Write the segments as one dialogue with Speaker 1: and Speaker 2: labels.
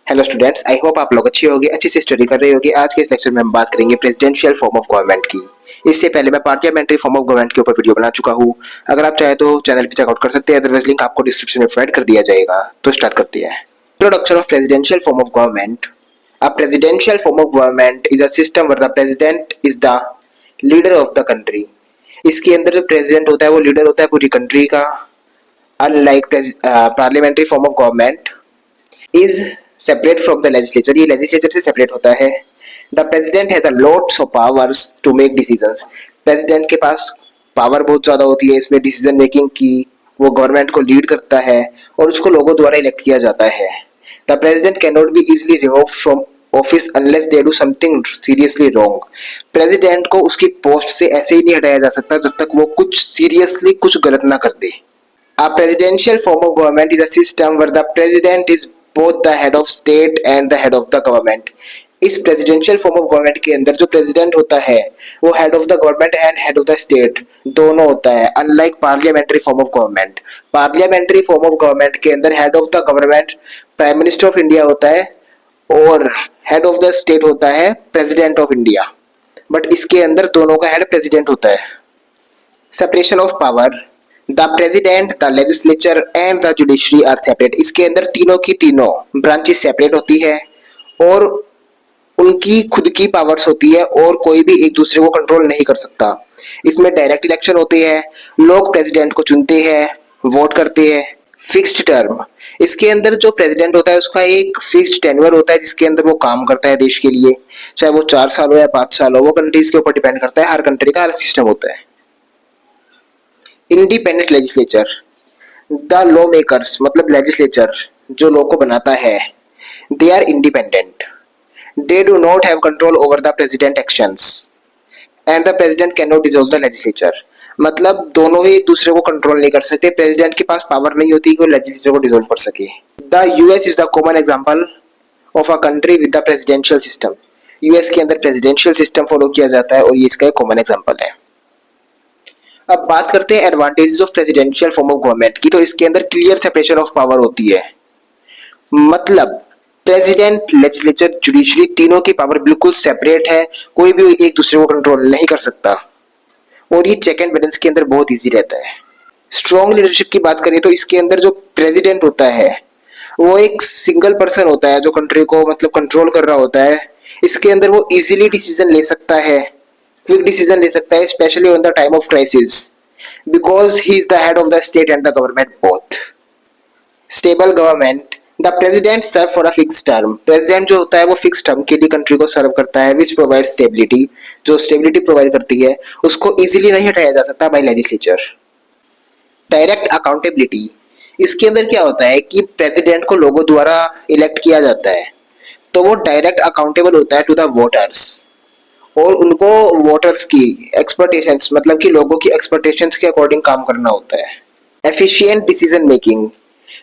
Speaker 1: Hello students, I hope आप लोग अच्छे होंगे, अच्छे से स्टडी कर रहे होंगे। आज के इस लेक्चर में हम बात करेंगे प्रेसिडेंशियल फॉर्म ऑफ गवर्नमेंट की। इससे पहले मैं पार्लियामेंट्री फॉर्म ऑफ गवर्नमेंट के ऊपर वीडियो बना चुका हूँ। अगर आप चाहे तो चैनल पे चेकआउट कर सकते हैं, अदरवाइज लिंक आपको डिस्क्रिप्शन में प्रोवाइड कर दिया जाएगा। तो स्टार्ट करते हैं। Introduction of presidential form of government. A presidential form of government is a system where the president is the leader of the country. इसके अंदर जो प्रेसिडेंट होता है वो लीडर होता है पूरी कंट्री का। Unlike parliamentary form of government is separate from the legislature, ये लेजिस्लेचर से सेपरेट होता है। The president has a lots of powers to make decisions. President के पास पावर बहुत ज्यादा होती है इसमें डिसीजन मेकिंग की। वो गवर्नमेंट को लीड करता है और उसको लोगों द्वारा इलेक्ट किया जाता है। The president can not be easily remove from office unless they do something seriously wrong. President को उसकी पोस्ट से ऐसे ही नहीं हटाया जा सकता जब तक वो कुछ सीरियसली कुछ गलत ना कर दे। A presidential form of government is a system where the president is both the head of state and the head of the government. इस प्रेसिडेंशियल फॉर्म ऑफ गवर्नमेंट के अंदर जो प्रेसिडेंट होता है वो head of the government and head of the state दोनों होता है। Unlike parliamentary form of government, parliamentary form of government के अंदर head of the government prime minister of India होता है और हेड ऑफ द स्टेट होता है प्रेसिडेंट ऑफ इंडिया। बट इसके अंदर दोनों का हेड प्रेसिडेंट होता है। Separation of power. The president, the legislature and the judiciary are separate. इसके अंदर तीनों की तीनों ब्रांचेस सेपरेट होती है और उनकी खुद की पावर्स होती है और कोई भी एक दूसरे को कंट्रोल नहीं कर सकता। इसमें डायरेक्ट इलेक्शन होती है, लोग प्रेसिडेंट को चुनते हैं, वोट करते हैं। फिक्स्ड टर्म, इसके अंदर जो प्रेसिडेंट होता है उसका एक फिक्स्ड टेन्योर होता है जिसके अंदर वो काम करता है देश के लिए, चाहे वो 4 साल हो या 5 साल हो, वो कंट्रीज के ऊपर डिपेंड करता है। हर कंट्री का अलग सिस्टम होता है। Independent legislature, the law makers मतलब लेजिस्लेचर जो लॉ को बनाता है, they are independent, they do not have control over the president actions and the president can not dissolve the legislature. मतलब दोनों ही एक दूसरे को कंट्रोल नहीं कर सकते। प्रेसिडेंट के पास पावर नहीं होती कि वो लेजिस्लेचर को डिसॉल्व कर सके। The US is the common example of a country with the presidential system. US के अंदर प्रेसिडेंशियल सिस्टम फॉलो किया जाता है और ये इसका एक कॉमन एग्जांपल है। अब बात करते हैं advantages of presidential form of government की। तो इसके अंदर क्लियर सेपरेशन ऑफ पावर होती है, मतलब प्रेसिडेंट, लेजिस्लेचर, जुडिशरी तीनों की पावर बिल्कुल सेपरेट है, कोई भी एक दूसरे को कंट्रोल नहीं कर सकता और ये चेक एंड बैलेंस के अंदर बहुत इजी रहता है। स्ट्रॉन्ग लीडरशिप की बात करें तो इसके अंदर जो प्रेसिडेंट होता है वो एक सिंगल पर्सन होता है जो कंट्री को मतलब कंट्रोल कर रहा होता है। इसके अंदर वो इजीली डिसीजन ले सकता है, क्विक डिसीजन ले सकता है, specially on the time of crisis, because he is the head of the state and the government both. Stable government, the president serve for a fix term. President जो होता है वो फिक्स टर्म के लिए country को सर्व करता है, which provide stability, जो स्टेबिलिटी प्रोवाइड करती है, उसको इजीली नहीं हटाया जा सकता बाय लेजिस्लेचर। डायरेक्ट अकाउंटेबिलिटी, इसके अंदर क्या होता है कि प्रेसिडेंट को लोगों द्वारा इलेक्ट किया जाता है तो वो डायरेक्ट अकाउंटेबल होता है टू द वोटर्स और उनको वोटर्स की एक्सपेक्टेशंस मतलब कि लोगों की एक्सपेक्टेशंस के अकॉर्डिंग काम करना होता है। Efficient decision making,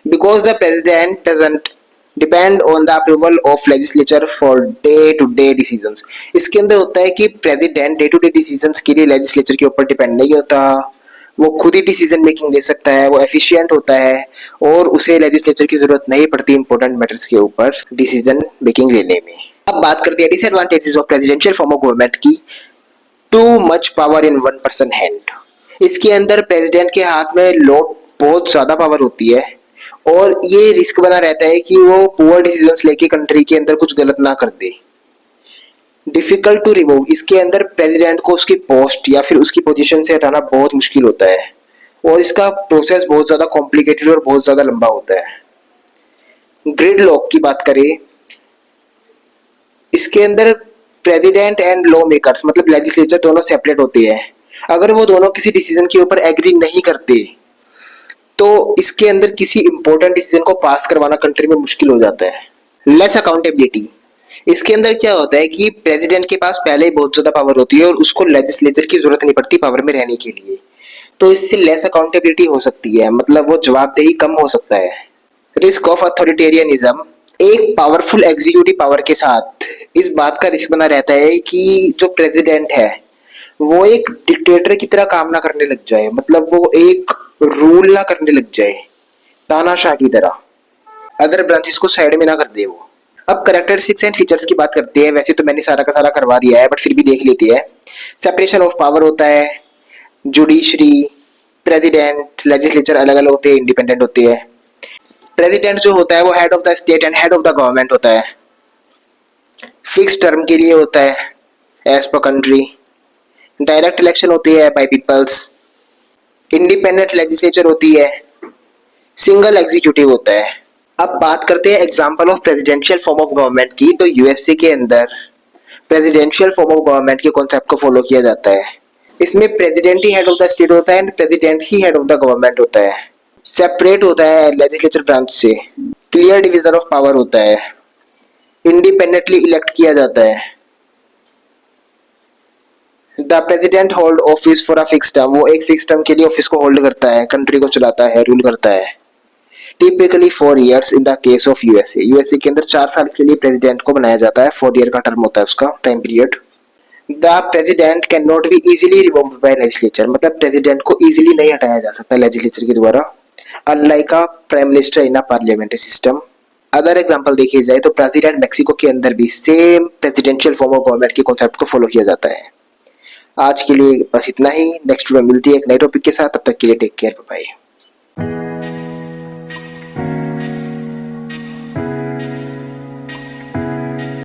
Speaker 1: because the president doesn't depend on the approval of legislature for day to day decisions. इसके अंदर होता है कि president day to day decisions के लिए लेजिस्लेचर के ऊपर डिपेंड नहीं होता, वो खुद ही डिसीजन मेकिंग ले सकता है, वो एफिशिएंट होता है और उसे लेजिस्लेचर की जरूरत नहीं पड़ती इंपॉर्टेंट मैटर्स के ऊपर डिसीजन मेकिंग लेने में। अब बात करते हैं disadvantages of presidential form of government की। Too much power in one person hand, इसके अंदर प्रेसिडेंट के हाथ में बहुत ज्यादा पावर होती है और ये रिस्क बना रहता है कि वो पुअर डिसीजंस लेके कंट्री के अंदर कुछ गलत ना कर दे। डिफिकल्ट टू रिमूव, इसके अंदर प्रेसिडेंट को उसकी पोस्ट या फिर उसकी पोजीशन से हटाना बहुत मुश्किल होता है और इसका प्रोसेस बहुत ज्यादा कॉम्प्लिकेटेड और बहुत ज्यादा लंबा होता है। ग्रिड लॉक की बात करें, इसके अंदर प्रेसिडेंट एंड लॉ मेकर्स मतलब लेजिस्लेचर दोनों सेपरेट होते हैं। अगर वो दोनों किसी डिसीजन के ऊपर एग्री नहीं करते तो इसके अंदर किसी इंपॉर्टेंट डिसीजन को पास करवाना कंट्री में मुश्किल हो जाता है। लेस अकाउंटेबिलिटी, इसके अंदर क्या होता है कि प्रेसिडेंट के पास पहले ही बहुत ज्यादा पावर होती है और उसको लेजिस्लेचर की जरूरत नहीं पड़ती पावर में रहने के लिए, तो इससे लेस अकाउंटेबिलिटी हो सकती है, मतलब वो जवाबदेही कम हो सकता है। रिस्क ऑफ अथॉरिटेरियनिज्म, एक पावरफुल एग्जीक्यूटिव पावर के साथ इस बात का रिस्क बना रहता है कि जो प्रेसिडेंट है वो एक डिक्टेटर की तरह काम ना करने लग जाए, मतलब वो एक रूल ना करने लग जाए तानाशाह की तरह, अदर ब्रांचेस को साइड में ना कर दे वो। अब कैरेक्टरिस्टिक्स एंड फीचर्स की बात करते हैं। वैसे तो मैंने सारा का सारा करवा दिया है, बट फिर भी देख लेते हैं। सेपरेशन ऑफ पावर होता है, जुडिशरी, प्रेसिडेंट, लेजिस्लेचर अलग अलग होते हैं, इंडिपेंडेंट होते हैं। प्रेसिडेंट जो होता है वो head of the state and head of the government होता है, फिक्स टर्म के लिए होता है as per country. Direct election होती है बाय पीपल्स। इंडिपेंडेंट लेजिस्लेचर होती है, सिंगल एग्जीक्यूटिव होता है। अब बात करते हैं example of presidential form of government की। तो यूएसए के अंदर प्रेसिडेंशियल फॉर्म ऑफ गवर्नमेंट के कॉन्सेप्ट को फॉलो किया जाता है। इसमें president he head of the state होता है and president he head of the government होता है। सेपरेट होता है लेजिस्लेचर ब्रांच से। क्लियर डिवीजन ऑफ पावर होता है। इंडिपेंडेंटली इलेक्ट किया जाता है। The president hold office for a fix term, वो एक फिक्स टर्म के लिए ऑफिस को होल्ड करता है, कंट्री को चलाता है, रूल करता है। Typically 4 years in the case of USA. USA के अंदर 4 साल के लिए प्रेसिडेंट को बनाया जाता है, 4 year का टर्म होता है उसका time period. The president can not be easily removed by legislature, मतलब प्रेसिडेंट को इजीली नहीं हटाया जा सकता लेजिस्लेचर के द्वारा, unlike a prime minister in a parliamentary system. Other example देखी जाए तो ब्राजील एंड मेक्सिको के अंदर भी same presidential form of government के कॉन्सेप्ट को फॉलो किया जाता है। आज के लिए बस इतना ही। नेक्स्ट वीडियो में मिलती है एक नए टॉपिक के साथ। तब तक के लिए टेक केयर, बाय बाय।